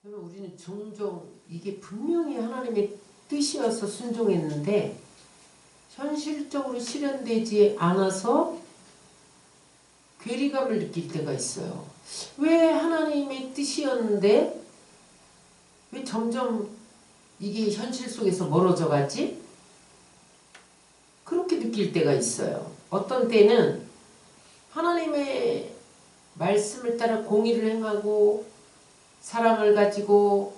여러분, 우리는 종종 이게 분명히 하나님의 뜻이어서 순종했는데 현실적으로 실현되지 않아서 괴리감을 느낄 때가 있어요. 왜 하나님의 뜻이었는데 왜 점점 이게 현실 속에서 멀어져 가지? 그렇게 느낄 때가 있어요. 어떤 때는 하나님의 말씀을 따라 공의를 행하고 사랑을 가지고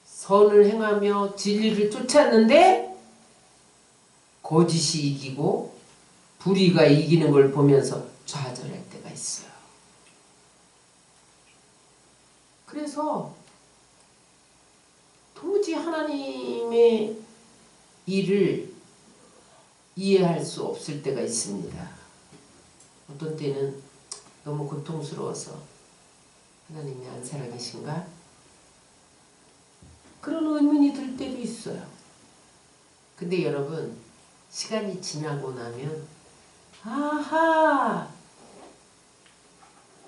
선을 행하며 진리를 쫓았는데 거짓이 이기고 불의가 이기는 걸 보면서 좌절할 때가 있어요. 그래서 도무지 하나님의 일을 이해할 수 없을 때가 있습니다. 어떤 때는 너무 고통스러워서 하나님이 안 살아계신가? 그런 의문이 들 때도 있어요. 근데 여러분, 시간이 지나고 나면 아하!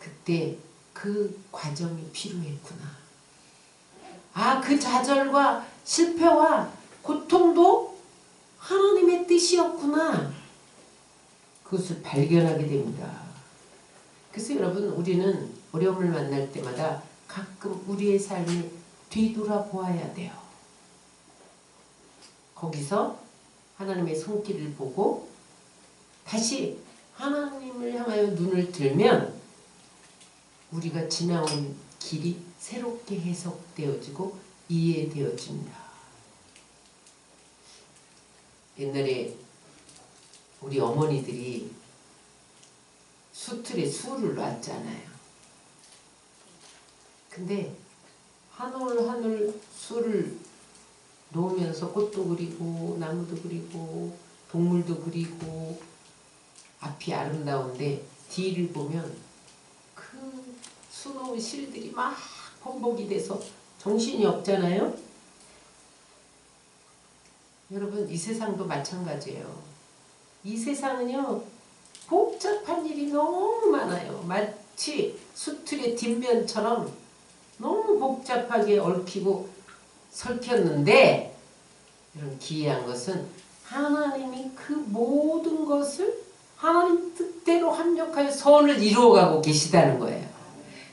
그때 그 과정이 필요했구나. 아, 그 좌절과 실패와 고통도 하나님의 뜻이었구나. 그것을 발견하게 됩니다. 그래서 여러분, 우리는 어려움을 만날 때마다 가끔 우리의 삶이 뒤돌아보아야 돼요. 거기서 하나님의 손길을 보고 다시 하나님을 향하여 눈을 들면 우리가 지나온 길이 새롭게 해석되어지고 이해되어집니다. 옛날에 우리 어머니들이 수틀에 수를 놨잖아요. 근데 한 올 한 올 수를 놓으면서 꽃도 그리고 나무도 그리고 동물도 그리고 앞이 아름다운데 뒤를 보면 그 수놓은 실들이 막 번복이 돼서 정신이 없잖아요. 여러분, 이 세상도 마찬가지예요. 이 세상은요, 복잡한 일이 너무 많아요. 마치 수틀의 뒷면처럼 너무 복잡하게 얽히고 설켰는데, 이런 기이한 것은 하나님이 그 모든 것을 하나님 뜻대로 합력하여 선을 이루어가고 계시다는 거예요.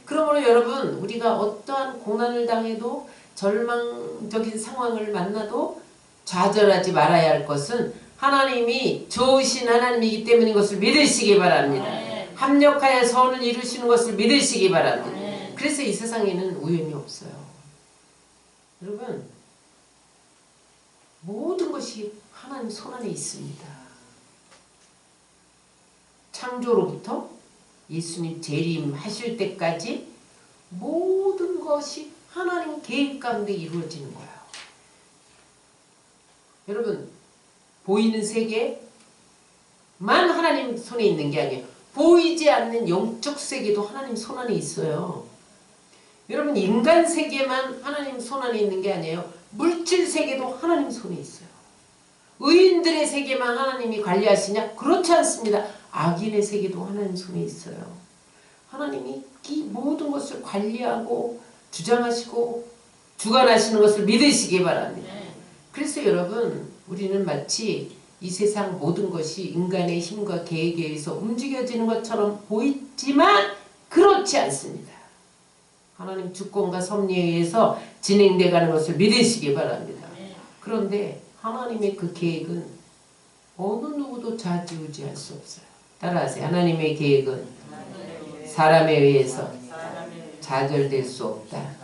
그러므로 여러분, 우리가 어떠한 고난을 당해도 절망적인 상황을 만나도 좌절하지 말아야 할 것은 하나님이 좋으신 하나님이기 때문인 것을 믿으시기 바랍니다. 합력하여 선을 이루시는 것을 믿으시기 바랍니다. 그래서 이 세상에는 우연이 없어요. 여러분, 모든 것이 하나님 손 안에 있습니다. 창조로부터 예수님 재림하실 때까지 모든 것이 하나님 계획 가운데 이루어지는 거예요. 여러분, 보이는 세계만 하나님 손에 있는 게 아니에요. 보이지 않는 영적 세계도 하나님 손 안에 있어요. 여러분, 인간 세계만 하나님 손 안에 있는 게 아니에요. 물질 세계도 하나님 손에 있어요. 의인들의 세계만 하나님이 관리하시냐? 그렇지 않습니다. 악인의 세계도 하나님 손에 있어요. 하나님이 이 모든 것을 관리하고 주장하시고 주관하시는 것을 믿으시기 바랍니다. 그래서 여러분, 우리는 마치 이 세상 모든 것이 인간의 힘과 계획에 의해서 움직여지는 것처럼 보이지만 그렇지 않습니다. 하나님 주권과 섭리에 의해서 진행되어 가는 것을 믿으시기 바랍니다. 그런데 하나님의 그 계획은 어느 누구도 좌지우지할 수 없어요. 따라하세요. 하나님의 계획은 사람에 의해서 좌절될 수 없다.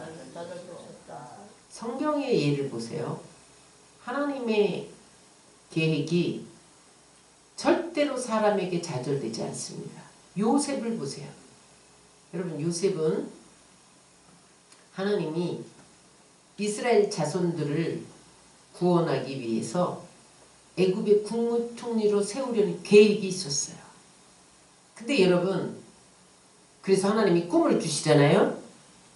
성경의 예를 보세요. 하나님의 계획이 절대로 사람에게 좌절되지 않습니다. 요셉을 보세요. 여러분, 요셉은 하나님이 이스라엘 자손들을 구원하기 위해서 애굽의 국무총리로 세우려는 계획이 있었어요. 근데 여러분, 그래서 하나님이 꿈을 주시잖아요.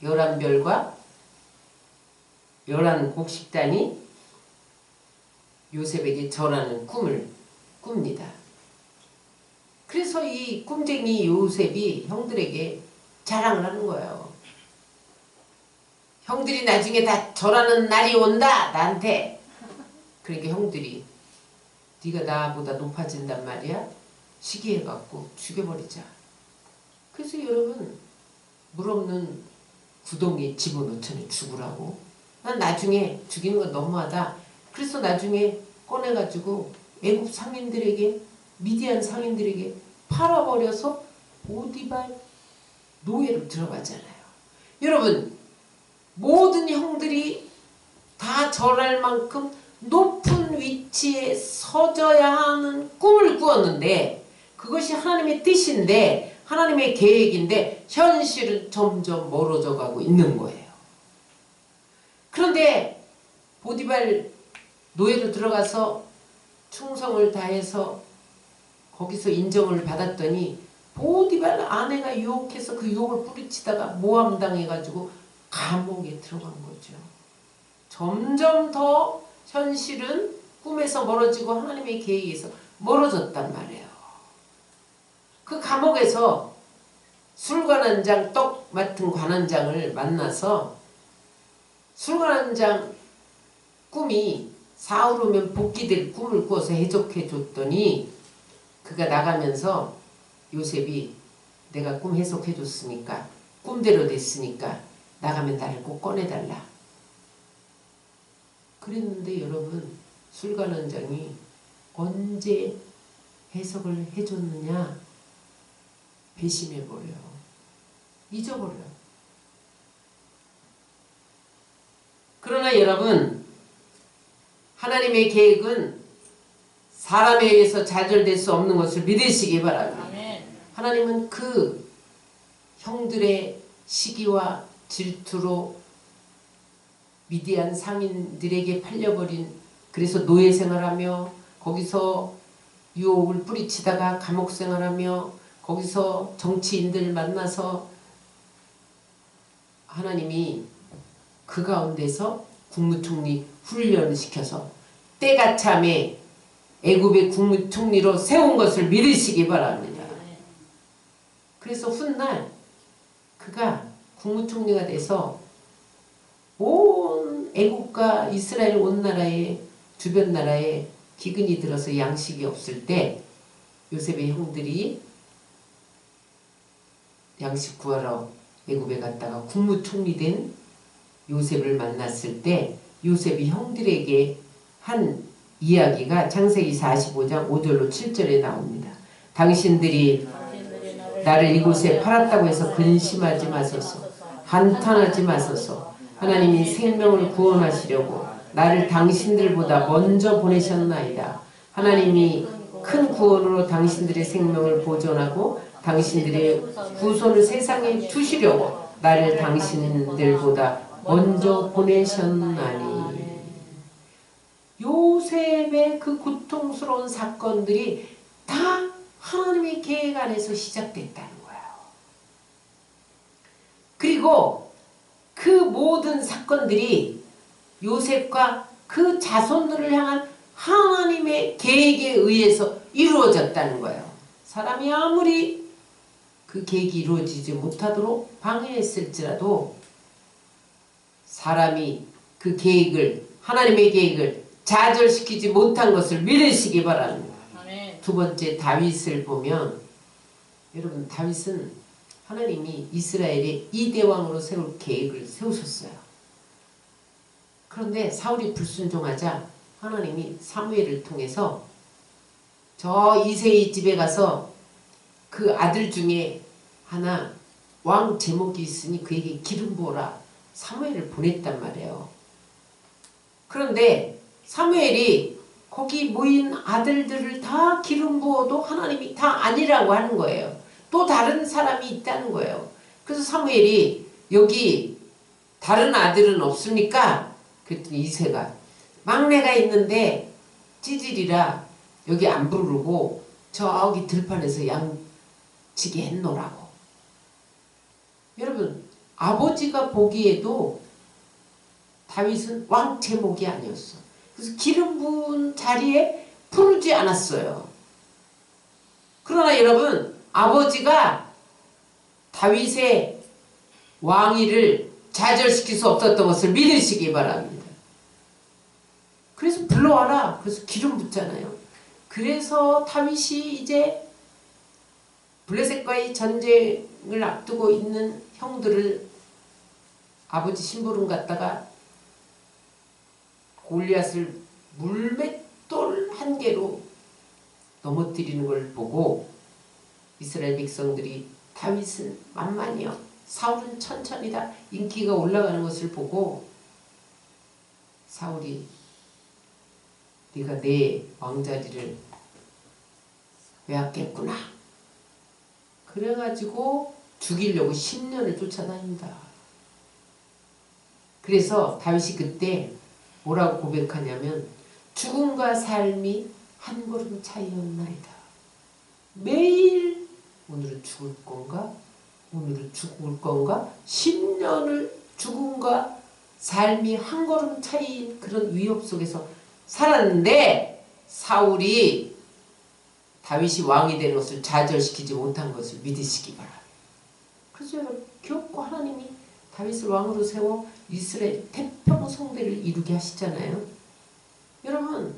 11별과 11곡식단이 요셉에게 절하는 꿈을 꿉니다. 그래서 이 꿈쟁이 요셉이 형들에게 자랑을 하는 거예요. 형들이 나중에 다 절하는 날이 온다 나한테. 그러니까 형들이 네가 나보다 높아진단 말이야. 시기해갖고 죽여버리자. 그래서 여러분 물 없는 구덩이에 집어넣잖아요. 죽으라고. 난 나중에 죽이는 건 너무하다. 그래서 나중에 꺼내가지고 애국 상인들에게 미디안 상인들에게 팔아버려서 보디발 노예로 들어가잖아요. 여러분 모든 형들이 다 절할 만큼 높은 위치에 서져야 하는 꿈을 꾸었는데 그것이 하나님의 뜻인데 하나님의 계획인데 현실은 점점 멀어져 가고 있는 거예요. 그런데 보디발 노예로 들어가서 충성을 다해서 거기서 인정을 받았더니 보디발 아내가 유혹해서 그 유혹을 뿌리치다가 모함당해가지고 감옥에 들어간 거죠. 점점 더 현실은 꿈에서 멀어지고 하나님의 계획에서 멀어졌단 말이에요. 그 감옥에서 술관원장 떡 맡은 관원장을 만나서 술관원장 꿈이 사흘 후면 복귀될 꿈을 꾸어서 해석해 줬더니 그가 나가면서 요셉이 내가 꿈 해석해 줬으니까 꿈대로 됐으니까 나가면 나를 꼭 꺼내달라. 그랬는데 여러분 술관원장이 언제 해석을 해줬느냐? 배신해버려. 잊어버려. 그러나 여러분 하나님의 계획은 사람에 의해서 좌절될 수 없는 것을 믿으시기 바랍니다. 하나님은 그 형들의 시기와 질투로 미디안 상인들에게 팔려버린 그래서 노예 생활하며 거기서 유혹을 뿌리치다가 감옥 생활하며 거기서 정치인들 만나서 하나님이 그 가운데서 국무총리 훈련시켜서 때가 참에 애굽의 국무총리로 세운 것을 믿으시기 바랍니다. 그래서 훗날 그가 국무총리가 돼서 온 애국과 이스라엘 온 나라에 주변 나라에 기근이 들어서 양식이 없을 때 요셉의 형들이 양식 구하러 애굽에 갔다가 국무총리 된 요셉을 만났을 때 요셉이 형들에게 한 이야기가 창세기 45장 5절로 7절에 나옵니다. 당신들이 나를 이곳에 팔았다고 해서 근심하지 마소서. 한탄하지 마소서. 하나님이 생명을 구원하시려고 나를 당신들보다 먼저 보내셨나이다. 하나님이 큰 구원으로 당신들의 생명을 보존하고 당신들의 후손을 세상에 두시려고 나를 당신들보다 먼저 보내셨나니. 요셉의 그 고통스러운 사건들이 다 하나님의 계획 안에서 시작됐다는 거예요. 그리고 그 모든 사건들이 요셉과 그 자손들을 향한 하나님의 계획에 의해서 이루어졌다는 거예요. 사람이 아무리 그 계획이 이루어지지 못하도록 방해했을지라도 사람이 그 계획을 하나님의 계획을 좌절시키지 못한 것을 믿으시기 바랍니다. 두 번째 다윗을 보면 여러분 다윗은 하나님이 이스라엘의 이대왕으로 세울 계획을 세우셨어요. 그런데 사울이 불순종하자 하나님이 사무엘을 통해서 저 이새의 집에 가서 그 아들 중에 하나 왕 제목이 있으니 그에게 기름 부어라 사무엘을 보냈단 말이에요. 그런데 사무엘이 거기 모인 아들들을 다 기름 부어도 하나님이 다 아니라고 하는 거예요. 또 다른 사람이 있다는 거예요. 그래서 사무엘이 여기 다른 아들은 없습니까? 그랬더니 이새가 막내가 있는데 찌질이라 여기 안 부르고 저기 들판에서 양치기 했노라고. 여러분 아버지가 보기에도 다윗은 왕 제목이 아니었어. 그래서 기름 부은 자리에 부르지 않았어요. 그러나 여러분 아버지가 다윗의 왕위를 좌절시킬 수 없었던 것을 믿으시기 바랍니다. 그래서 불러와라. 그래서 기름 붓잖아요. 그래서 다윗이 이제 블레셋과의 전쟁을 앞두고 있는 형들을 아버지 심부름 갔다가 골리앗을 물맷돌 한 개로 넘어뜨리는 걸 보고 이스라엘 백성들이 다윗은 만만이요, 사울은 천천히다, 인기가 올라가는 것을 보고 사울이 네가 내 왕자리를 빼앗겠구나. 그래가지고 죽이려고 10년을 쫓아다닌다. 그래서 다윗이 그때 뭐라고 고백하냐면 죽음과 삶이 한 걸음 차이였나이다. 매일 오늘은 죽을 건가? 오늘은 죽을 건가? 10년을 죽음과 삶이 한 걸음 차이인 그런 위협 속에서 살았는데 사울이 다윗이 왕이 되는 것을 좌절시키지 못한 것을 믿으시기 바랍니다. 그래서 결코 하나님이 다윗을 왕으로 세워 이스라엘 태평 성대를 이루게 하시잖아요. 여러분,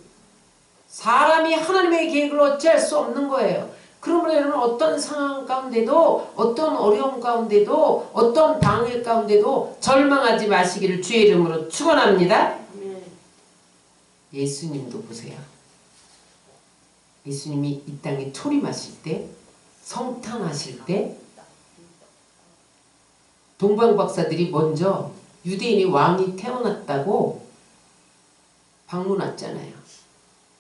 사람이 하나님의 계획을 어찌할 수 없는 거예요. 그러므로 여러분, 어떤 상황 가운데도, 어떤 어려움 가운데도, 어떤 방해 가운데도 절망하지 마시기를 주의 이름으로 축원합니다. 예수님도 보세요. 예수님이 이 땅에 초림하실 때, 성탄하실 때 동방박사들이 먼저 유대인이 왕이 태어났다고 방문 왔잖아요.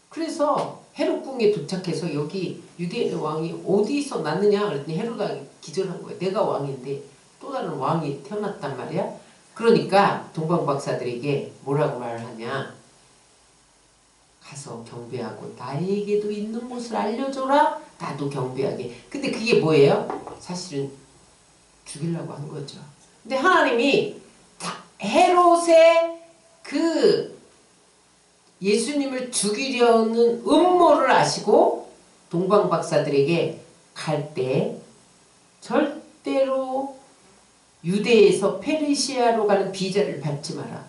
그래서 헤롯궁에 도착해서 여기 유대인의 왕이 어디서 났느냐 그랬더니 헤롯이 기절한 거예요. 내가 왕인데 또 다른 왕이 태어났단 말이야. 그러니까 동방박사들에게 뭐라고 말을 하냐, 가서 경배하고 나에게도 있는 곳을 알려줘라. 나도 경배하게. 근데 그게 뭐예요? 사실은 죽이려고 한 거죠. 근데 하나님이 헤롯의 그 예수님을 죽이려는 음모를 아시고 동방박사들에게 갈 때 절대로 유대에서 페르시아로 가는 비자를 받지 마라.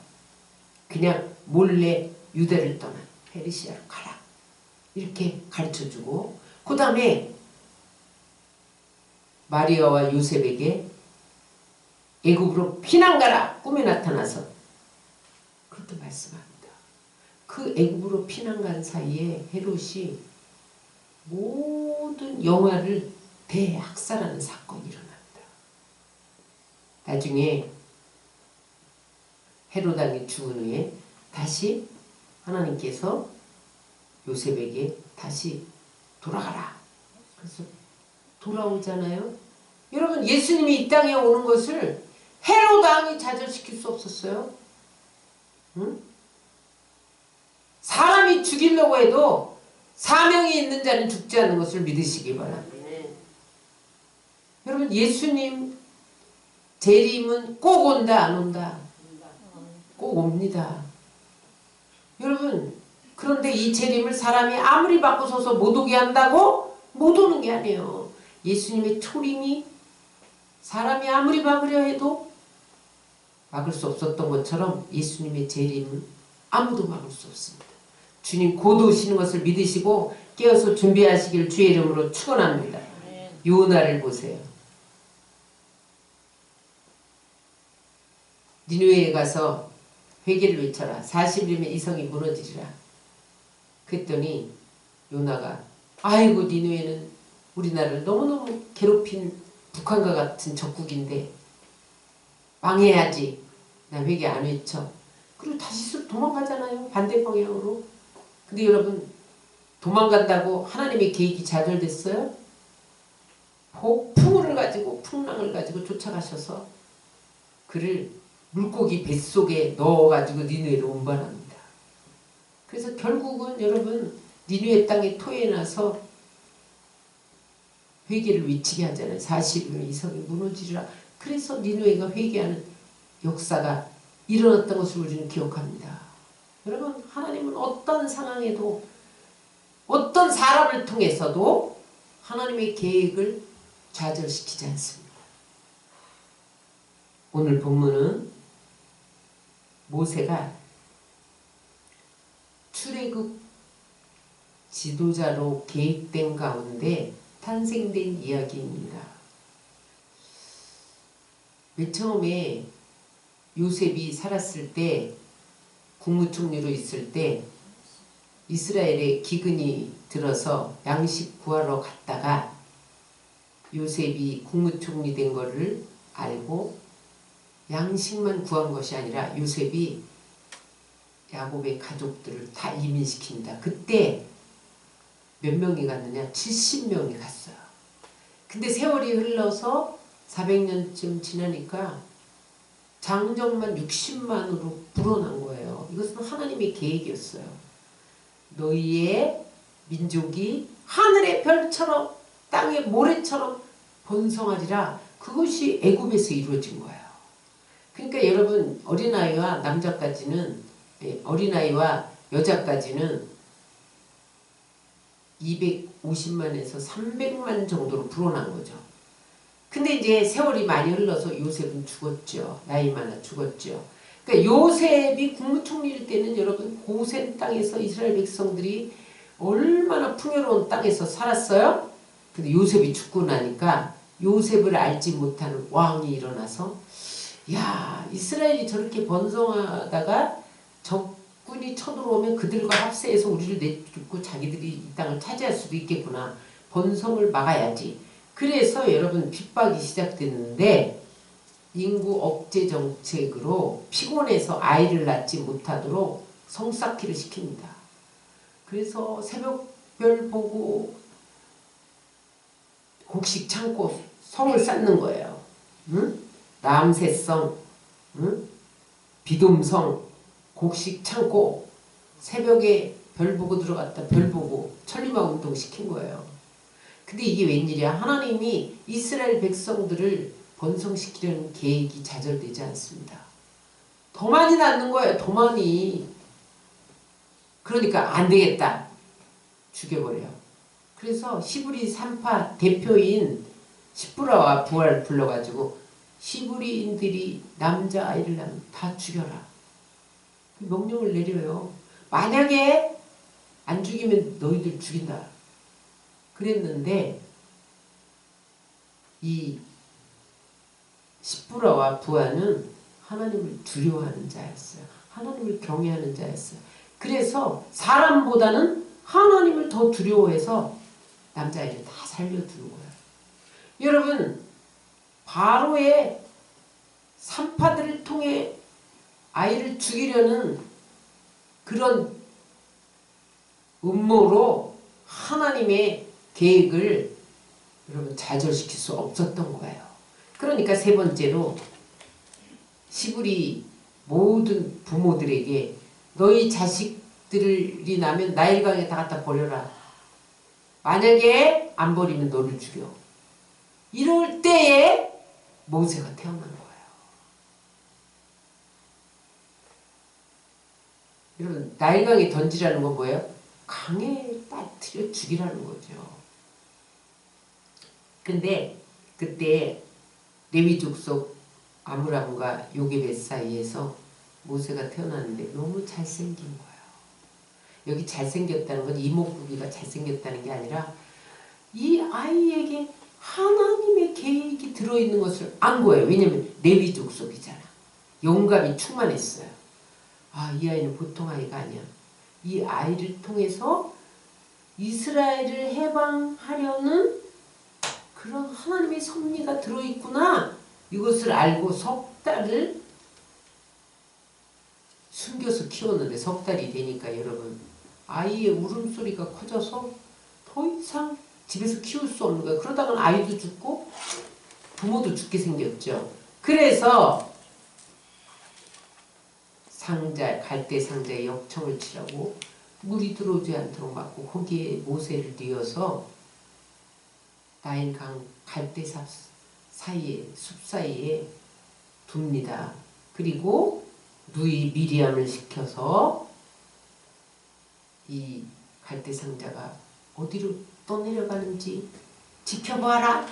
그냥 몰래 유대를 떠나 페르시아로 가라. 이렇게 가르쳐주고, 그 다음에 마리아와 요셉에게 애굽으로 피난 가라. 꿈에 나타나서 그렇게 말씀합니다. 그 애굽으로 피난 간 사이에 헤롯이 모든 영화를 대학살하는 사건이 일어납니다. 나중에 헤롯 왕이 죽은 후에 다시 하나님께서 요셉에게 다시 돌아가라. 그래서 돌아오잖아요. 여러분, 예수님이 이 땅에 오는 것을 헤롯 왕이 좌절시킬 수 없었어요. 응? 사람이 죽이려고 해도 사명이 있는 자는 죽지 않는 것을 믿으시기 바랍니다. 여러분, 예수님 재림은 꼭 온다, 안 온다? 꼭 옵니다. 여러분, 그런데 이 재림을 사람이 아무리 바꾸서서 못 오게 한다고 못 오는 게 아니에요. 예수님의 초림이 사람이 아무리 막으려 해도 막을 수 없었던 것처럼 예수님의 재림은 아무도 막을 수 없습니다. 주님 곧 오시는 것을 믿으시고 깨어서 준비하시길 주의 이름으로 축원합니다. 요나를 보세요. 니느웨에 가서 회개를 외쳐라. 40일이면 이 성이 무너지리라. 그랬더니 요나가 아이고, 니느웨는 우리나라를 너무너무 괴롭힌 북한과 같은 적국인데 망해야지. 나 회개 안 외쳐. 그리고 다시 도망가잖아요. 반대 방향으로. 근데 여러분, 도망간다고 하나님의 계획이 좌절됐어요? 폭풍을 가지고, 풍랑을 가지고 쫓아가셔서 그를 물고기 뱃속에 넣어가지고 니느웨로 운반합니다. 그래서 결국은 여러분, 니느웨 땅에 토해나서 회개를 외치게 하잖아요. 40일이면 이 성이 무너지리라. 그래서 니느웨가 회개하는 역사가 일어났던 것을 우리는 기억합니다. 여러분, 하나님은 어떤 상황에도, 어떤 사람을 통해서도 하나님의 계획을 좌절시키지 않습니다. 오늘 본문은 모세가 출애굽 지도자로 계획된 가운데 탄생된 이야기입니다. 맨 처음에 요셉이 살았을 때, 국무총리로 있을 때 이스라엘에 기근이 들어서 양식 구하러 갔다가 요셉이 국무총리 된 거를 알고 양식만 구한 것이 아니라 요셉이 야곱의 가족들을 다 이민시킵니다. 그때 몇 명이 갔느냐? 70명이 갔어요. 근데 세월이 흘러서 400년쯤 지나니까 장정만 60만으로 불어난 거예요. 이것은 하나님의 계획이었어요. 너희의 민족이 하늘의 별처럼 땅의 모래처럼 번성하리라. 그것이 애굽에서 이루어진 거예요. 그러니까 여러분, 어린아이와 남자까지는, 어린아이와 여자까지는 250만에서 300만 정도로 불어난 거죠. 근데 이제 세월이 많이 흘러서 요셉은 죽었죠. 나이 많아 죽었죠. 그러니까 요셉이 국무총리일 때는 여러분, 고센 땅에서 이스라엘 백성들이 얼마나 풍요로운 땅에서 살았어요? 근데 요셉이 죽고 나니까 요셉을 알지 못하는 왕이 일어나서, 야, 이스라엘이 저렇게 번성하다가 적군이 쳐들어오면 그들과 합세해서 우리를 내쫓고 자기들이 이 땅을 차지할 수도 있겠구나. 번성을 막아야지. 그래서 여러분, 핍박이 시작됐는데 인구 억제 정책으로 피곤해서 아이를 낳지 못하도록 성쌓기를 시킵니다. 그래서 새벽별 보고 곡식 참고 성을 쌓는 거예요. 응? 람세성, 응? 비돔성, 곡식 참고 새벽에 별 보고 들어갔다 별 보고 천리마 운동 시킨 거예요. 근데 이게 웬일이야? 하나님이 이스라엘 백성들을 번성시키려는 계획이 좌절되지 않습니다. 더 많이 낳는 거예요. 더 많이. 그러니까 안 되겠다. 죽여버려요. 그래서 시브리 산파 대표인 시브라와 부하를 불러가지고 시브리인들이 남자아이를 낳으면 다 죽여라. 명령을 내려요. 만약에 안 죽이면 너희들 죽인다. 그랬는데 이 시브라와 부하는 하나님을 두려워하는 자였어요. 하나님을 경외하는 자였어요. 그래서 사람보다는 하나님을 더 두려워해서 남자아이를 다 살려두는 거예요. 여러분, 바로의 산파들을 통해 아이를 죽이려는 그런 음모로 하나님의 계획을 여러분 좌절시킬 수 없었던 거예요. 그러니까 세 번째로 시브리 모든 부모들에게 너희 자식들이 나면 나일강에 다 갖다 버려라. 만약에 안 버리면 너를 죽여. 이럴 때에 모세가 태어난 거예요. 여러분, 나일강에 던지라는 건 뭐예요? 강에 빠뜨려 죽이라는 거죠. 근데 그때 레위 족속 아므람과 요게벳 사이에서 모세가 태어났는데 너무 잘생긴 거예요. 여기 잘생겼다는 건 이목구비가 잘생겼다는 게 아니라 이 아이에게 하나님의 계획이 들어있는 것을 안 거예요. 왜냐면 레위 족속이잖아. 영감이 충만했어요. 아, 이 아이는 보통 아이가 아니야. 이 아이를 통해서 이스라엘을 해방하려는 그런 하나님의 섭리가 들어있구나. 이것을 알고 석 달을 숨겨서 키웠는데 석 달이 되니까 여러분, 아이의 울음소리가 커져서 더 이상 집에서 키울 수 없는 거예요. 그러다가 아이도 죽고 부모도 죽게 생겼죠. 그래서 상자, 갈대 상자에 역청을 치라고 물이 들어오지 않도록 막고 거기에 모세를 뉘어서 나일강 갈대삽 사이에, 숲 사이에 둡니다. 그리고 누이 미리암을 시켜서 이 갈대 상자가 어디로 떠내려가는지 지켜봐라.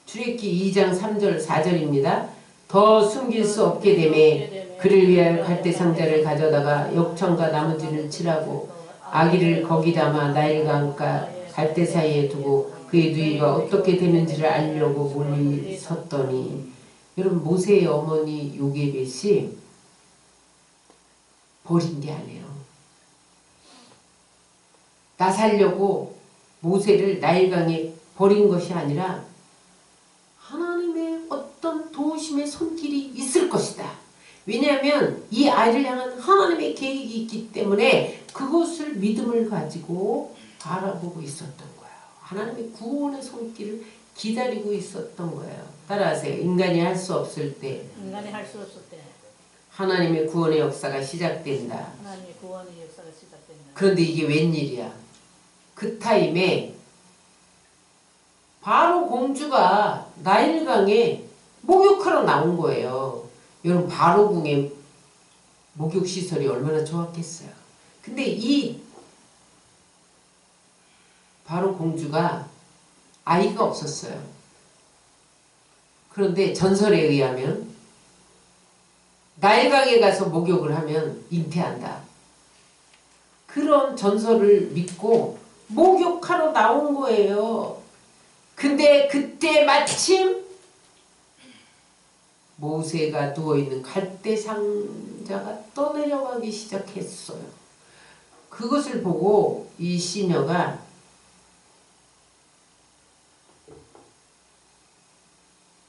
출애굽기 2장 3절 4절입니다. 더 숨길 수 없게 되매 그를 위하여 갈대 상자를 가져다가 역청과 나머지를 칠하고 아기를 거기 담아 나일강과 갈대 사이에 두고 그의 누이가 어떻게 되는지를 알려고 멀리 섰더니 여러분 모세의 어머니 요게벳이 버린 게 아니에요. 나 살려고 모세를 나일강에 버린 것이 아니라 하나님의 어떤 도우심의 손길이 있을 것이다. 왜냐하면 이 아이를 향한 하나님의 계획이 있기 때문에 그것을 믿음을 가지고 바라보고 있었던 거예요. 하나님의 구원의 손길을 기다리고 있었던 거예요. 따라하세요. 인간이 할 수 없을 때 인간이 할 수 없을 때 하나님의 구원의 역사가 시작된다. 하나님의 구원의 역사가 시작된다. 그런데 이게 웬일이야. 그 타임에 바로 공주가 나일강에 목욕하러 나온 거예요. 여러분 바로궁의 목욕시설이 얼마나 좋았겠어요. 근데 이 바로 공주가 아이가 없었어요. 그런데 전설에 의하면 나일강에 가서 목욕을 하면 잉태한다. 그런 전설을 믿고 목욕하러 나온 거예요. 근데 그때 마침 모세가 누워있는 갈대 상자가 떠내려가기 시작했어요. 그것을 보고 이 시녀가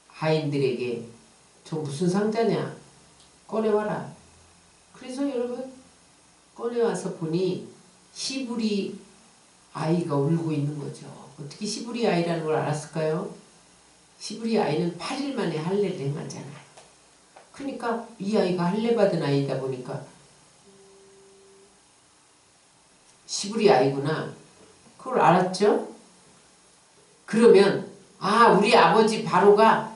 하인들에게 저 무슨 상자냐? 꺼내와라. 그래서 여러분 꺼내와서 보니 시부리 아이가 울고 있는 거죠. 어떻게 시부리 아이라는 걸 알았을까요? 시부리 아이는 8일 만에 할례를 행하잖아요. 그러니까 이 아이가 할례 받은 아이다 보니까 시부리 아이구나. 그걸 알았죠? 그러면 아 우리 아버지 바로가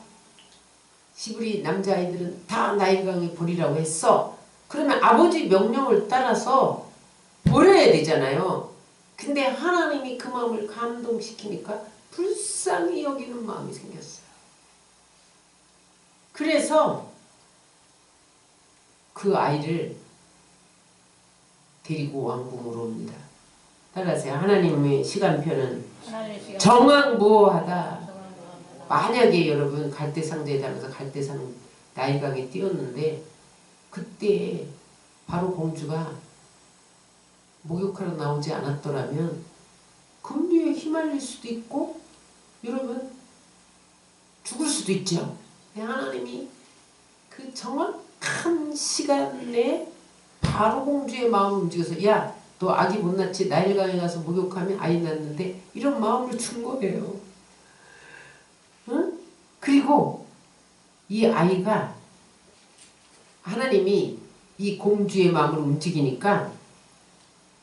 시부리 남자아이들은 다 나일강에 버리라고 했어. 그러면 아버지 명령을 따라서 버려야 되잖아요. 근데 하나님이 그 마음을 감동시키니까 불쌍히 여기는 마음이 생겼어요. 그래서 그 아이를 데리고 왕궁으로 옵니다. 따라하세요. 하나님의 시간표는 정확무오하다. 만약에 여러분 갈대상자에 달아서 갈대상 나일강에 띄었는데 그때 바로 공주가 목욕하러 나오지 않았더라면 금류에 휘말릴 수도 있고 여러분 죽을 수도 있죠. 하나님이 그 정확한 시간에 바로 공주의 마음을 움직여서 야, 너 아기 못 낳지? 나일강에 가서 목욕하면 아이 낳는데 이런 마음을 준 거예요. 응? 그리고 이 아이가 하나님이 이 공주의 마음을 움직이니까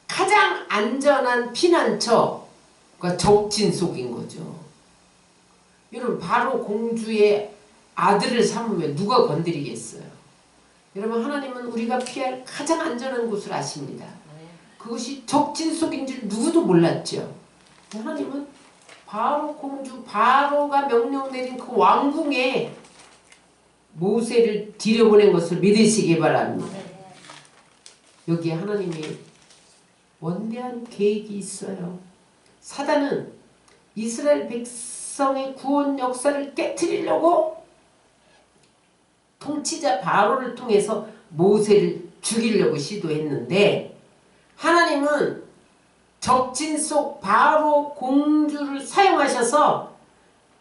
가장 안전한 피난처가 적진속인 거죠. 여러분 바로 공주의 아들을 삼으면 누가 건드리겠어요? 여러분 하나님은 우리가 피할 가장 안전한 곳을 아십니다. 그것이 적진속인 줄 누구도 몰랐죠. 하나님은 바로 공주 바로가 명령 내린 그 왕궁에 모세를 들여보낸 것을 믿으시기 바랍니다. 여기에 하나님이 원대한 계획이 있어요. 사단은 이스라엘 백성의 구원 역사를 깨트리려고 통치자 바로를 통해서 모세를 죽이려고 시도했는데 하나님은 적진 속 바로 공주를 사용하셔서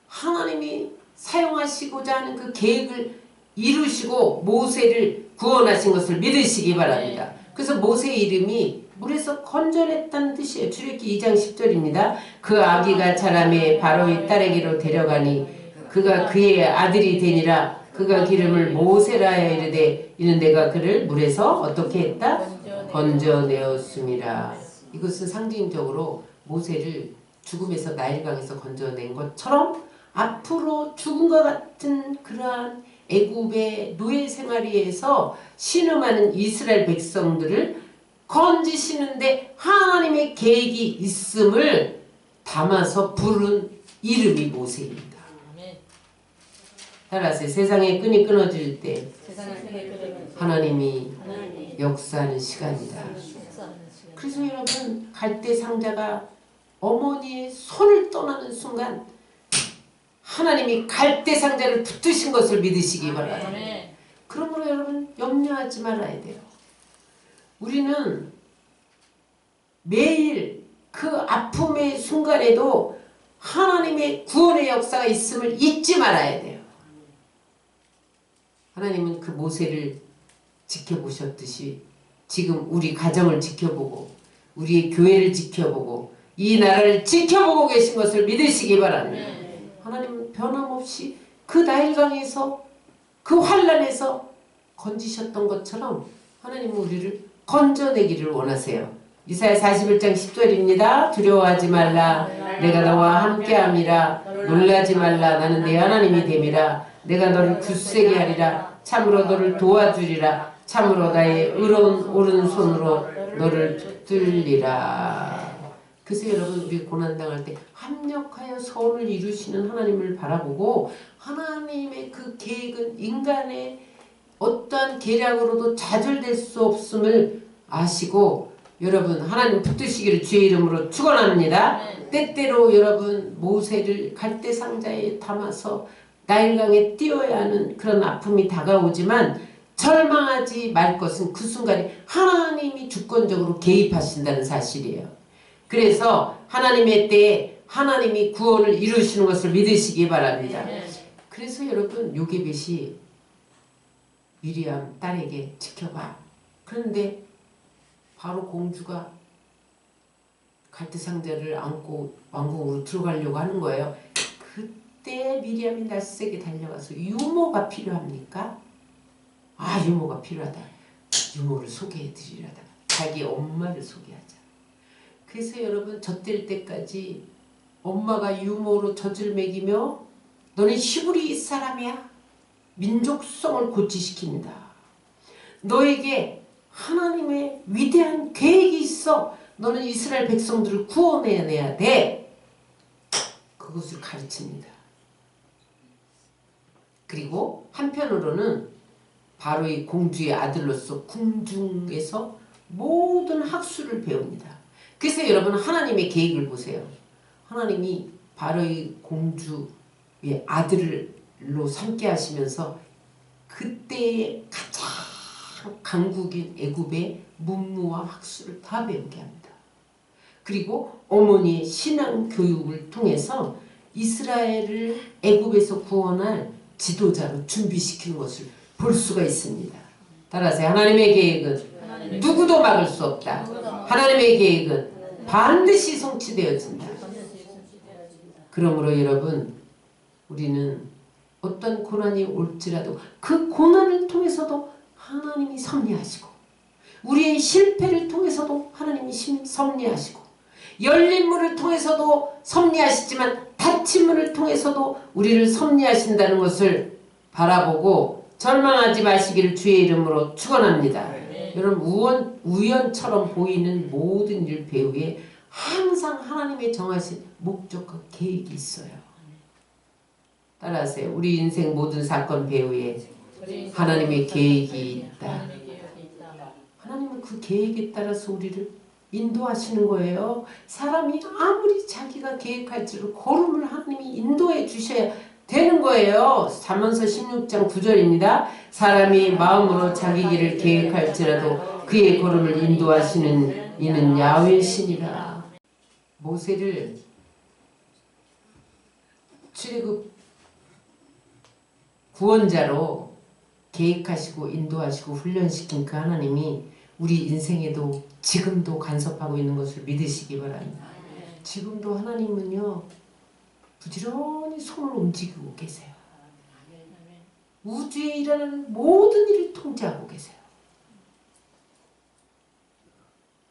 하나님이 사용하시고자 하는 그 계획을 이루시고 모세를 구원하신 것을 믿으시기 바랍니다. 그래서 모세의 이름이 물에서 건져냈다는 뜻이에요. 출애굽기 2장 10절입니다. 그 아기가 자라매 바로의 딸에게로 데려가니 그가 그의 아들이 되니라. 그가 기름을 모세라 하여 이르되 이는 내가 그를 물에서 어떻게 했다? 건져내었음이라. 이것은 상징적으로 모세를 죽음에서 나일강에서 건져낸 것처럼 앞으로 죽음과 같은 그러한 애굽의 노예 생활에서 신음하는 이스라엘 백성들을 건지시는데 하나님의 계획이 있음을 담아서 부른 이름이 모세입니다. 따라서 세상의 끈이 끊어질 때 세상을 끄는 하나님이 하나님이 역사하는 시간이다. 역사하는 시간. 그래서 여러분 갈대 상자가 어머니의 손을 떠나는 순간 하나님이 갈대 상자를 붙드신 것을 믿으시기 바랍니다. 아멘. 그러므로 여러분 염려하지 말아야 돼요. 우리는 매일 그 아픔의 순간에도 하나님의 구원의 역사가 있음을 잊지 말아야 돼요. 하나님은 그 모세를 지켜보셨듯이 지금 우리 가정을 지켜보고 우리의 교회를 지켜보고 이 나라를 지켜보고 계신 것을 믿으시기 바랍니다. 하나님은 변함없이 그 나일강에서 그 환란에서 건지셨던 것처럼 하나님은 우리를 건져내기를 원하세요. 이사야 41장 10절입니다. 두려워하지 말라. 내가 너와 함께함이라. 놀라지 말라. 나는 내 하나님이 됨이라. 내가 너를 굳세게 하리라. 참으로 너를 도와주리라. 참으로 나의 의로운 오른손으로 너를 붙들리라. 그래서 여러분 우리 고난당할 때 합력하여 선을 이루시는 하나님을 바라보고 하나님의 그 계획은 인간의 어떠한 계략으로도 좌절될 수 없음을 아시고 여러분 하나님 붙드시기를 주의 이름으로 축원합니다. 때때로 여러분 모세를 갈대 상자에 담아서 나일강에 띄워야 하는 그런 아픔이 다가오지만 절망하지 말 것은 그 순간에 하나님이 주권적으로 개입하신다는 사실이에요. 그래서 하나님의 때에 하나님이 구원을 이루시는 것을 믿으시기 바랍니다. 그래서 여러분 요게벳이 미리암 딸에게 지켜봐. 그런데 바로 공주가 갈대 상자를 안고 왕궁으로 들어가려고 하는 거예요. 그때 미리암이 날쌔게 달려가서 유모가 필요합니까? 아 유모가 필요하다. 유모를 소개해드리려다가 자기 엄마를 소개하자. 그래서 여러분 젖될 때까지 엄마가 유모로 젖을 먹이며 너는 히브리 사람이야. 민족성을 고취시킵니다. 너에게 하나님의 위대한 계획이 있어. 너는 이스라엘 백성들을 구원해내야 돼. 그것을 가르칩니다. 그리고 한편으로는 바로 이 공주의 아들로서 궁중에서 모든 학술을 배웁니다. 그래서 여러분 하나님의 계획을 보세요. 하나님이 바로 이 공주의 아들로 삼게 하시면서 그때의 가장 강국인 애굽의 문무와 학술을 다 배우게 합니다. 그리고 어머니의 신앙 교육을 통해서 이스라엘을 애굽에서 구원할 지도자로 준비시키는 것을 볼 수가 있습니다. 따라서 하나님의 계획은 누구도 막을 수 없다. 하나님의 계획은 반드시 성취되어진다. 그러므로 여러분 우리는 어떤 고난이 올지라도 그 고난을 통해서도 하나님이 섭리하시고 우리의 실패를 통해서도 하나님이 섭리하시고 열린 문을 통해서도 섭리하시지만 닫힌 문을 통해서도 우리를 섭리하신다는 것을 바라보고 절망하지 마시기를 주의 이름으로 축원합니다. 여러분 우연처럼 보이는 모든 일 배후에 항상 하나님의 정하신 목적과 계획이 있어요. 따라하세요. 우리 인생 모든 사건 배후에 하나님의 계획이 있다. 하나님은 그 계획에 따라서 우리를 인도하시는 거예요. 사람이 아무리 자기가 계획할지라도 걸음을 하나님이 인도해 주셔야 되는 거예요. 잠언서 16장 9절입니다. 사람이 마음으로 자기 길을 계획할지라도 그의 걸음을 인도하시는 이는 야훼신이라. 모세를 출애굽 구원자로 계획하시고 인도하시고 훈련시킨 그 하나님이 우리 인생에도 지금도 간섭하고 있는 것을 믿으시기 바랍니다. 지금도 하나님은요 부지런히 손을 움직이고 계세요. 우주에 일어나는 모든 일을 통제하고 계세요.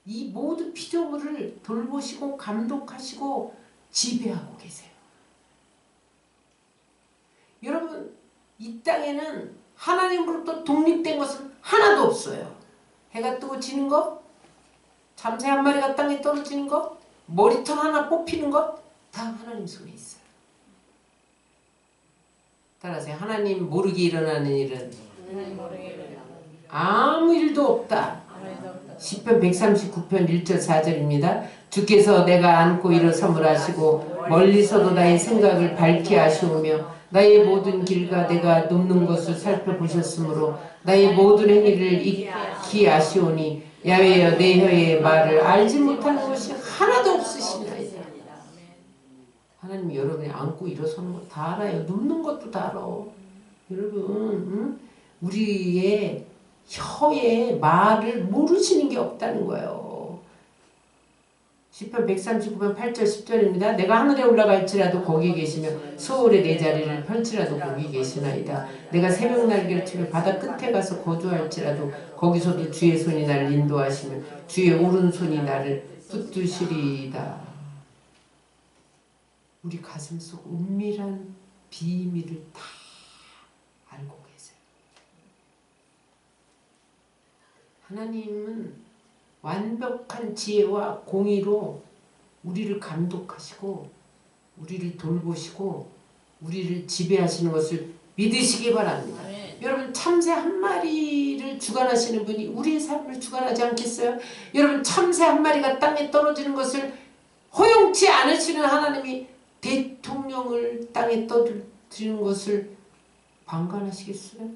이 모든 피조물을 돌보시고 감독하시고 지배하고 계세요. 여러분 이 땅에는 하나님으로부터 독립된 것은 하나도 없어요. 해가 뜨고 지는 것, 잠새 한 마리가 땅에 떨어지는 것, 머리털 하나 뽑히는 것 다 하나님 손에 있어요. 따라서 하나님 모르게 일어나는 일은 하나님 모르게 일어나는 아무 일도 없다. 아무리도 없다. 시편 139편 1절 4절입니다. 주께서 내가 안고 일어섬을 하시고 멀리서도 나의 생각을 밝히 아시오며 나의 모든 길과 내가 눕는 것을 살펴보셨으므로 나의 모든 행위를 익히 아시오니 야훼여 내 혀의 말을 알지 못하는 것이 하나도 없으시나이다. 하나님 여러분이 안고 일어서는 거 다 알아요. 눕는 것도 다 알아. 여러분 우리의 혀의 말을 모르시는 게 없다는 거예요. 시편 139편 8절 10절입니다. 내가 하늘에 올라갈지라도 거기 계시며 수월에 내 자리를 펼치라도 거기 계시나이다. 내가 새벽 날개를 치며 바다 끝에 가서 거주할지라도 거기서도 주의 손이 나를 인도하시며 주의 오른손이 나를 붙드시리이다. 우리 가슴속 은밀한 비밀을 다 알고 계세요. 하나님은 완벽한 지혜와 공의로 우리를 감독하시고 우리를 돌보시고 우리를 지배하시는 것을 믿으시기 바랍니다. 아멘. 여러분 참새 한 마리를 주관하시는 분이 우리의 삶을 주관하지 않겠어요? 여러분 참새 한 마리가 땅에 떨어지는 것을 허용치 않으시는 하나님이 대통령을 땅에 떠들이는 것을 방관하시겠어요?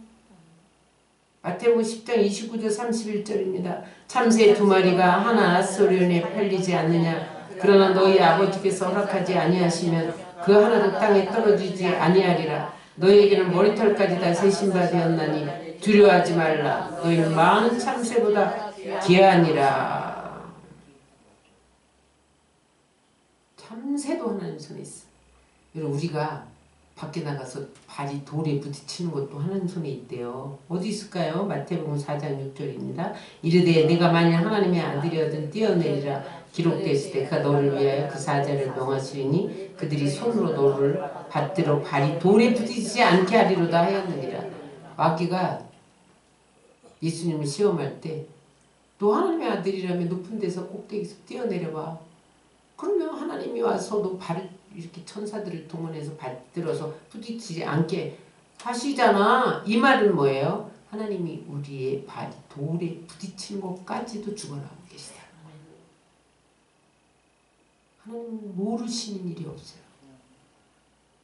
마태복음 10장 29절 31절입니다. 참새 두 마리가 하나 앗소련에 팔리지 않느냐. 그러나 너희 아버지께서 허락하지 아니하시면 그 하나도 땅에 떨어지지 아니하리라. 너희에게는 머리털까지 다 세신 바 되었나니 두려워하지 말라. 너희는 많은 참새보다 귀하니라. 참새도 하나님 손에 있어. 여러분 우리가 밖에 나가서 발이 돌에 부딪히는 것도 하나님 손에 있대요. 어디 있을까요? 마태복음 4장 6절입니다. 이르되 내가 만일 하나님의 아들이거든 뛰어내리라 기록되었을 때 그가 너를 위하여 그 사자를 명하시리니 그들이 손으로 너를 받들어 발이 돌에 부딪히지 않게 하리로다 하였느니라. 마귀가 예수님을 시험할 때 너 하나님의 아들이라면 높은 데서 꼭대기에서 뛰어내려봐. 그러면 하나님이 와서 너 발을 이렇게 천사들을 동원해서 받들어서 부딪히지 않게 하시잖아. 이 말은 뭐예요? 하나님이 우리의 발이 돌에 부딪히는 것까지도 주관하고 계시다. 하나님은 모르시는 일이 없어요.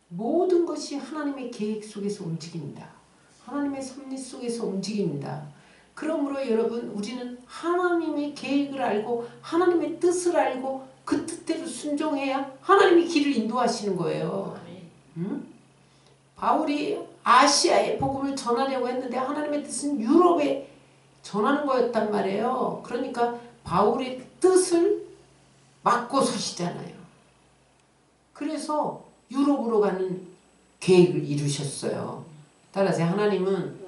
모든 것이 하나님의 계획 속에서 움직입니다. 하나님의 섭리 속에서 움직입니다. 그러므로 여러분 우리는 하나님의 계획을 알고 하나님의 뜻을 알고 그 뜻대로 순종해야 하나님이 길을 인도하시는 거예요. 응? 바울이 아시아에 복음을 전하려고 했는데 하나님의 뜻은 유럽에 전하는 거였단 말이에요. 그러니까 바울의 뜻을 막고 서시잖아요. 그래서 유럽으로 가는 계획을 이루셨어요. 따라서 하나님은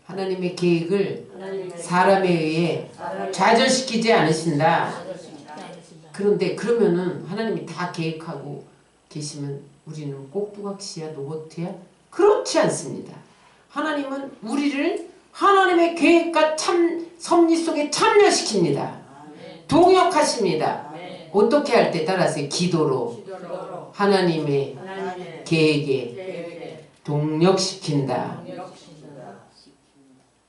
하나님의 계획을 사람에 의해 좌절시키지 않으신다. 그런데 그러면은 하나님이 다 계획하고 계시면 우리는 꼭두각시야 로봇이야? 그렇지 않습니다. 하나님은 우리를 하나님의 계획과 참 섭리 속에 참여시킵니다. 동역하십니다. 어떻게 할 때 따라서 기도로 하나님의 계획에 동역시킨다.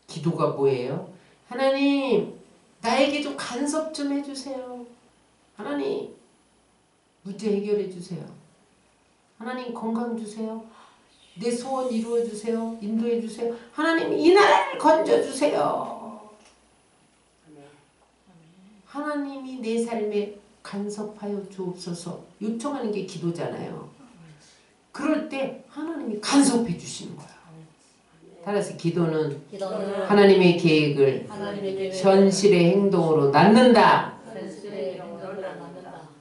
기도가 뭐예요? 하나님 나에게 좀 간섭 좀 해주세요. 하나님 문제 해결해 주세요. 하나님 건강 주세요. 내 소원 이루어 주세요. 인도해 주세요. 하나님 이 나라를 건져 주세요. 하나님이 내 삶에 간섭하여 주옵소서 요청하는 게 기도잖아요. 그럴 때 하나님이 간섭해 주시는 거예요. 따라서 기도는 하나님의 계획을 현실의 행동으로 낳는다.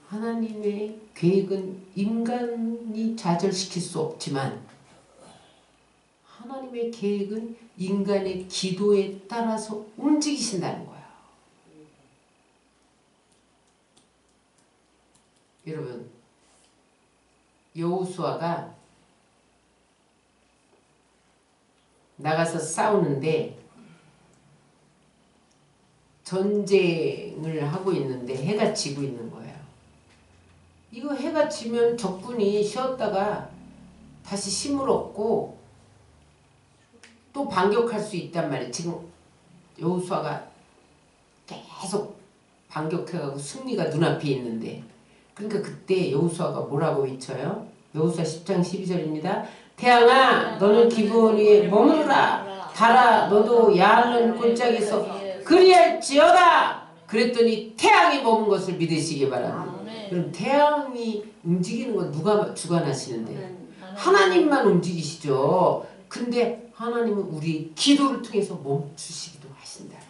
하나님의 계획은 인간이 좌절시킬 수 없지만 하나님의 계획은 인간의 기도에 따라서 움직이신다는 거예요. 여러분 여호수아가 나가서 싸우는데 전쟁을 하고 있는데 해가 지고 있는 거예요. 이거 해가 지면 적군이 쉬었다가 다시 힘을 얻고 또 반격할 수 있단 말이에요. 지금 여호수아가 계속 반격해가고 승리가 눈앞에 있는데, 그러니까 그때 여호수아가 뭐라고 외쳐요? 여호수아 10장 12절입니다. 태양아 너는 기브온 위에 머무르라. 달아 너도 야알론 골짜기에서 그리할지어다. 그랬더니 태양이 머문 것을 믿으시기 바랍니다. 그럼 태양이 움직이는 건 누가 주관하시는데? 하나님만 움직이시죠. 근데 하나님은 우리 기도를 통해서 멈추시기도 하신다는 거예요.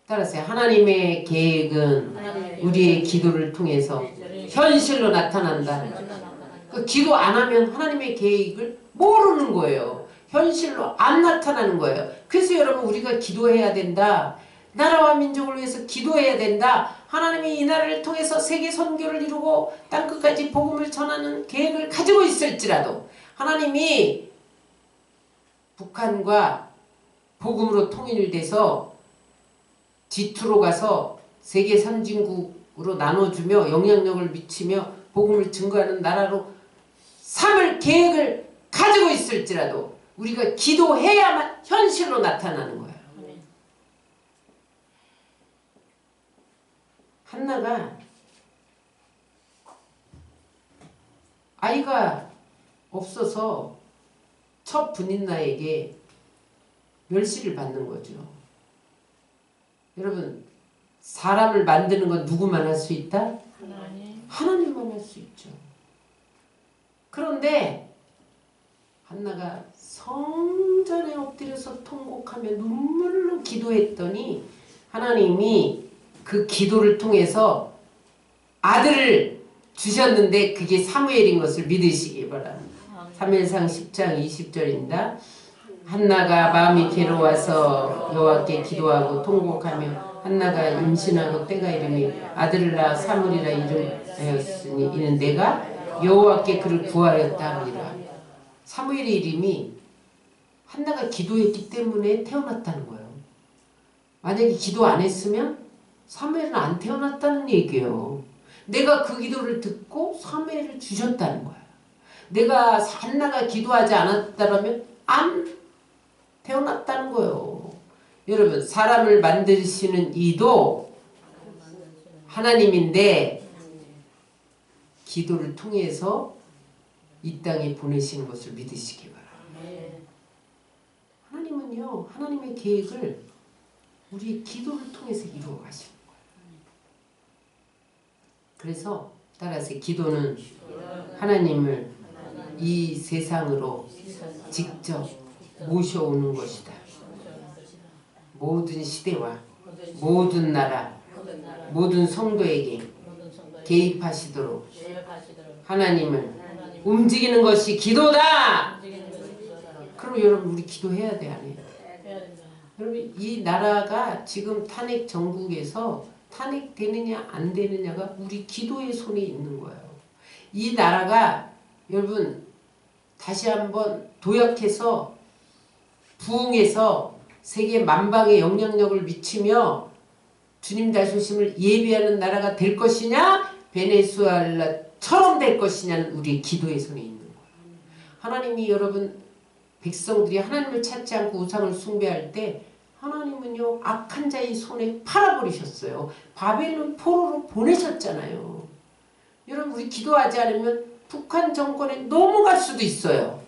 따라서 하나님의 계획은 우리의 기도를 통해서 현실로 나타난다. 그 기도 안 하면 하나님의 계획을 모르는 거예요. 현실로 안 나타나는 거예요. 그래서 여러분 우리가 기도해야 된다. 나라와 민족을 위해서 기도해야 된다. 하나님이 이 나라를 통해서 세계 선교를 이루고 땅끝까지 복음을 전하는 계획을 가지고 있을지라도 하나님이 북한과 복음으로 통일돼서 G2로 가서 세계 선진국으로 나눠주며 영향력을 미치며 복음을 증거하는 나라로 삼을 계획을 가지고 있을지라도 우리가 기도해야만 현실로 나타나는 거예요. 한나가 아이가 없어서 첫 분인나에게 멸시를 받는 거죠. 여러분, 사람을 만드는 건 누구만 할 수 있다? 하나님만 할 수 있죠. 그런데 한나가 성전에 엎드려서 통곡하며 눈물로 기도했더니 하나님이 그 기도를 통해서 아들을 주셨는데 그게 사무엘인 것을 믿으시기 바랍니다. 사무엘상 10장 20절입니다. 한나가 마음이 괴로워서 여호와께 기도하고 통곡하며 한나가 임신하고 때가 이르니 아들을 낳아 사무엘이라 이름하였으니 이는 내가 여호와께 그를 구하였다 하니라. 사무엘의 이름이 한나가 기도했기 때문에 태어났다는 거예요. 만약에 기도 안 했으면 사무엘은 안 태어났다는 얘기예요. 내가 그 기도를 듣고 사무엘을 주셨다는 거예요. 내가 한나가 기도하지 않았다면 안 태어났다는 거예요. 여러분, 사람을 만드시는 이도 하나님인데 기도를 통해서 이 땅에 보내신 것을 믿으시기 바랍니다. 하나님은요, 하나님의 계획을 우리의 기도를 통해서 이루어 가시는 거예요. 그래서 따라서 기도는 하나님을 이 세상으로 직접 모셔오는 것이다. 모든 시대와 모든 나라, 모든 성도에게 개입하시도록 하나님을 움직이는 것이 기도다. 그럼 여러분 우리 기도해야 돼, 안 해요? 여러분 이 나라가 지금 탄핵 정국에서 탄핵되느냐 안 되느냐가 우리 기도의 손에 있는 거예요. 이 나라가 여러분 다시 한번 도약해서 부흥해서 세계 만방에 영향력을 미치며 주님 다시 오심을 예비하는 나라가 될 것이냐 베네수엘라처럼 될 것이냐는 우리의 기도의 손에 있는 거예요. 하나님이 여러분 백성들이 하나님을 찾지 않고 우상을 숭배할 때 하나님은요 악한 자의 손에 팔아버리셨어요. 바벨론 포로로 보내셨잖아요. 여러분 우리 기도하지 않으면 북한 정권에 넘어갈 수도 있어요.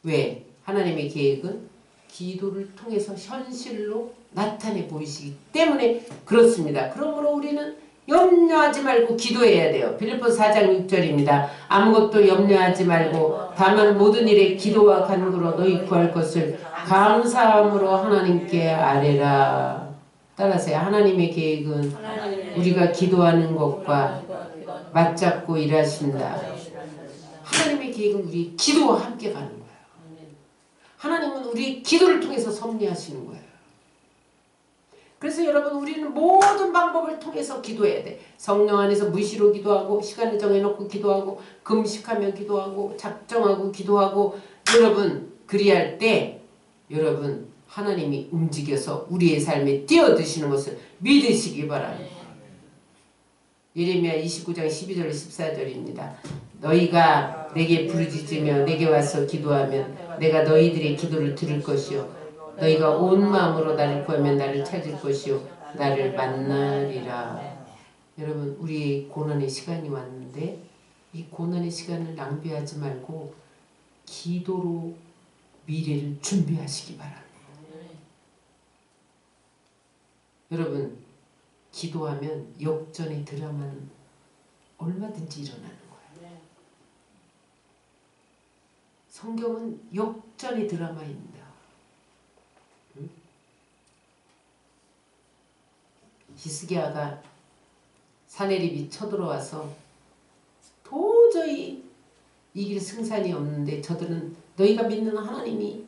왜? 하나님의 계획은 기도를 통해서 현실로 나타내 보이시기 때문에 그렇습니다. 그러므로 우리는 염려하지 말고 기도해야 돼요. 빌립보서 4장 6절입니다. 아무것도 염려하지 말고 다만 모든 일에 기도와 간구로 너희 구할 것을 감사함으로 하나님께 아뢰라. 따라서 하나님의 계획은 우리가 기도하는 것과 맞잡고 일하신다. 하나님의 계획은 우리 기도와 함께 가는 거예요. 하나님은 우리 기도를 통해서 섭리하시는 거예요. 그래서 여러분 우리는 모든 방법을 통해서 기도해야 돼. 성령 안에서 무시로 기도하고 시간을 정해놓고 기도하고 금식하며 기도하고 작정하고 기도하고 여러분 그리할 때 여러분 하나님이 움직여서 우리의 삶에 뛰어드시는 것을 믿으시기 바랍니다. 예레미야 29장 12절 14절입니다. 너희가 내게 부르짖으며 내게 와서 기도하면 내가 너희들의 기도를 들을 것이요 너희가 온 마음으로 나를 구하면 나를 찾을 것이요 나를 만나리라. 여러분 우리의 고난의 시간이 왔는데 이 고난의 시간을 낭비하지 말고 기도로 미래를 준비하시기 바랍니다. 여러분 기도하면 역전의 드라마는 얼마든지 일어나는 거예요. 성경은 역전의 드라마입니다. 응? 히스기야가 사내립이 쳐들어와서 도저히 이길 승산이 없는데 저들은 너희가 믿는 하나님이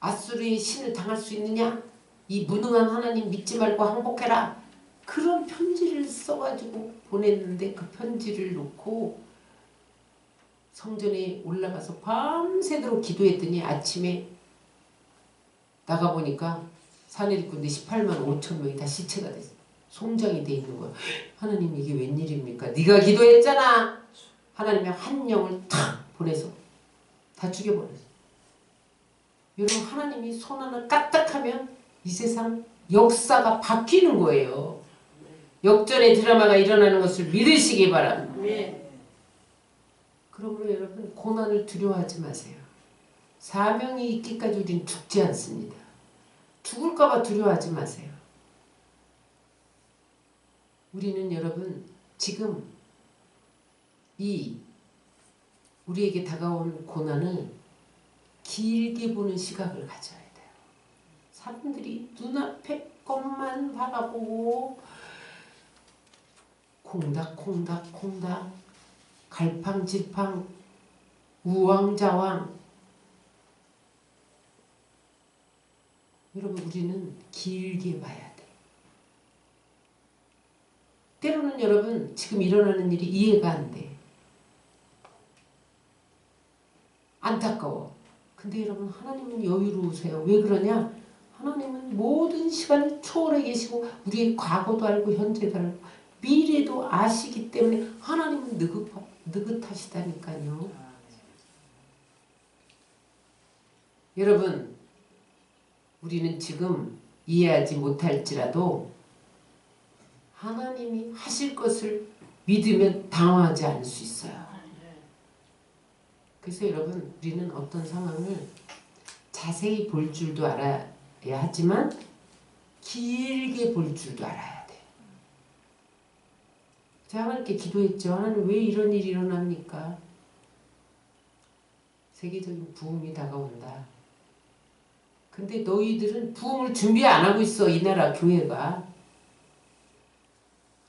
아수르의 신을 당할 수 있느냐? 이 무능한 하나님 믿지 말고 항복해라. 그런 편지를 써가지고 보냈는데 그 편지를 놓고 성전에 올라가서 밤새도록 기도했더니 아침에 나가보니까 사내립 군대 18만 5천 명이 다 시체가 됐어. 송장이 돼 있는 거야. 하나님 이게 웬일입니까? 네가 기도했잖아. 하나님이 한 영을 탁 보내서 다 죽여버렸어. 여러분 하나님이 손 하나 까딱하면 이 세상 역사가 바뀌는 거예요. 역전의 드라마가 일어나는 것을 믿으시기 바랍니다. 그러므로 여러분 고난을 두려워하지 마세요. 사명이 있기까지 우리는 죽지 않습니다. 죽을까 봐 두려워하지 마세요. 우리는 여러분 지금 이 우리에게 다가온 고난을 길게 보는 시각을 가져야 돼요. 사람들이 눈앞에 것만 바라보고 콩닥콩닥콩닥 갈팡질팡 우왕좌왕. 여러분 우리는 길게 봐야 돼. 때로는 여러분 지금 일어나는 일이 이해가 안 돼. 안타까워. 근데 여러분 하나님은 여유로우세요. 왜 그러냐? 하나님은 모든 시간을 초월해 계시고 우리의 과거도 알고 현재도 알고 미래도 아시기 때문에 하나님은 느긋하시다니까요. 여러분 우리는 지금 이해하지 못할지라도 하나님이 하실 것을 믿으면 당황하지 않을 수 있어요. 그래서 여러분 우리는 어떤 상황을 자세히 볼 줄도 알아야 하지만 길게 볼 줄도 알아야 돼. 제가 하나님께 기도했죠. 하나님 왜 이런 일이 일어납니까? 세계적인 부흥이 다가온다. 근데 너희들은 부흥을 준비 안 하고 있어. 이 나라 교회가.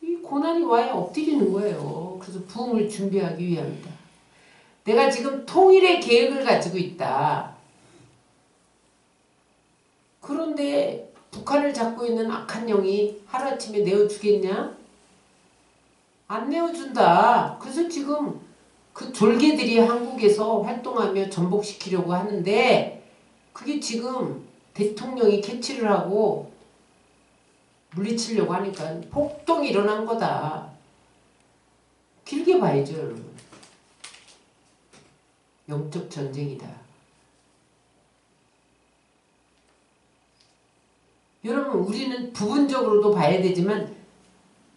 이 고난이 와야 엎드리는 거예요. 그래서 부흥을 준비하기 위함이다. 내가 지금 통일의 계획을 가지고 있다. 그런데 북한을 잡고 있는 악한 영이 하루아침에 내어주겠냐? 안 내어준다. 그래서 지금 그 졸개들이 한국에서 활동하며 전복시키려고 하는데 그게 지금 대통령이 캐치를 하고 물리치려고 하니까 폭동이 일어난 거다. 길게 봐야죠, 여러분. 영적 전쟁이다. 여러분 우리는 부분적으로도 봐야 되지만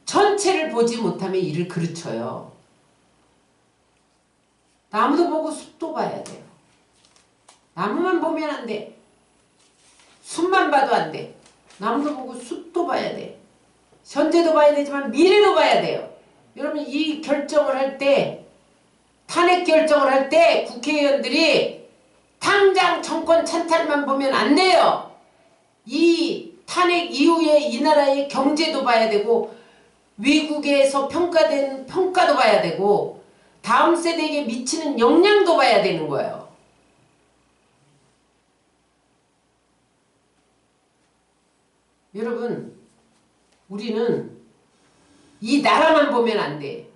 전체를 보지 못하면 이를 그르쳐요. 나무도 보고 숲도 봐야 돼요. 나무만 보면 안 돼. 숲만 봐도 안 돼. 나무도 보고 숲도 봐야 돼. 현재도 봐야 되지만 미래도 봐야 돼요. 여러분 이 결정을 할 때 탄핵 결정을 할 때 국회의원들이 당장 정권 찬탈만 보면 안 돼요. 이 탄핵 이후에 이 나라의 경제도 봐야 되고 외국에서 평가된 평가도 봐야 되고 다음 세대에게 미치는 영향도 봐야 되는 거예요. 여러분 우리는 이 나라만 보면 안 돼.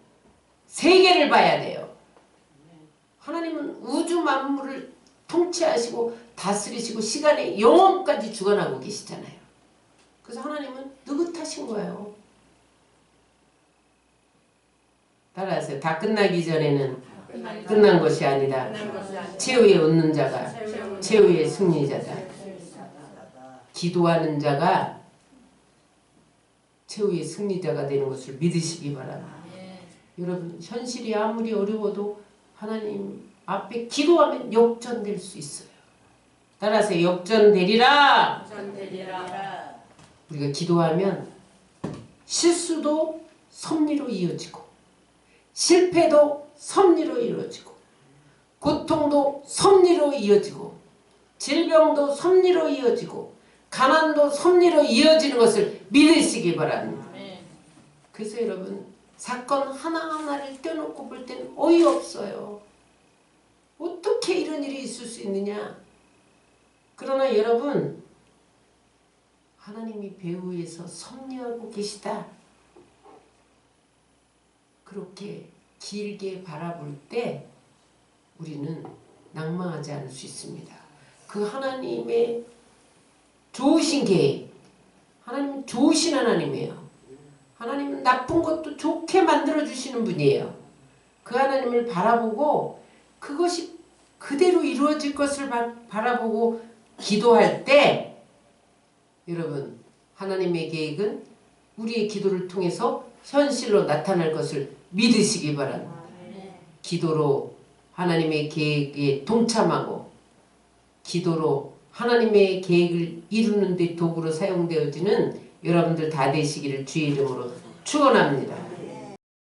세계를 봐야 돼요. 하나님은 우주 만물을 통치하시고 다스리시고 시간의 영원까지 주관하고 계시잖아요. 그래서 하나님은 느긋하신 거예요. 따라하세요. 다 끝나기 전에는 끝난 것이 아니다. 최후에 얻는 자가 최후의 승리자다. 기도하는 자가 최후의 승리자가 되는 것을 믿으시기 바랍니다. 여러분 현실이 아무리 어려워도 하나님 앞에 기도하면 역전될 수 있어요. 따라하세요. 역전되리라. 우리가 기도하면 실수도 섭리로 이어지고 실패도 섭리로 이루어지고 고통도 섭리로 이어지고 질병도 섭리로 이어지고 가난도 섭리로 이어지는 것을 믿으시기 바랍니다. 그래서 여러분 사건 하나하나를 떼놓고 볼 때는 어이없어요. 어떻게 이런 일이 있을 수 있느냐. 그러나 여러분 하나님이 배후에서 섭리하고 계시다. 그렇게 길게 바라볼 때 우리는 낭망하지 않을 수 있습니다. 그 하나님의 좋으신 계획, 하나님은 좋으신 하나님이에요. 하나님은 나쁜 것도 좋게 만들어주시는 분이에요. 그 하나님을 바라보고 그것이 그대로 이루어질 것을 바라보고 기도할 때 여러분 하나님의 계획은 우리의 기도를 통해서 현실로 나타날 것을 믿으시기 바랍니다. 기도로 하나님의 계획에 동참하고 기도로 하나님의 계획을 이루는 데 도구로 사용되어지는 여러분들 다 되시기를 주의 이름으로 축원합니다.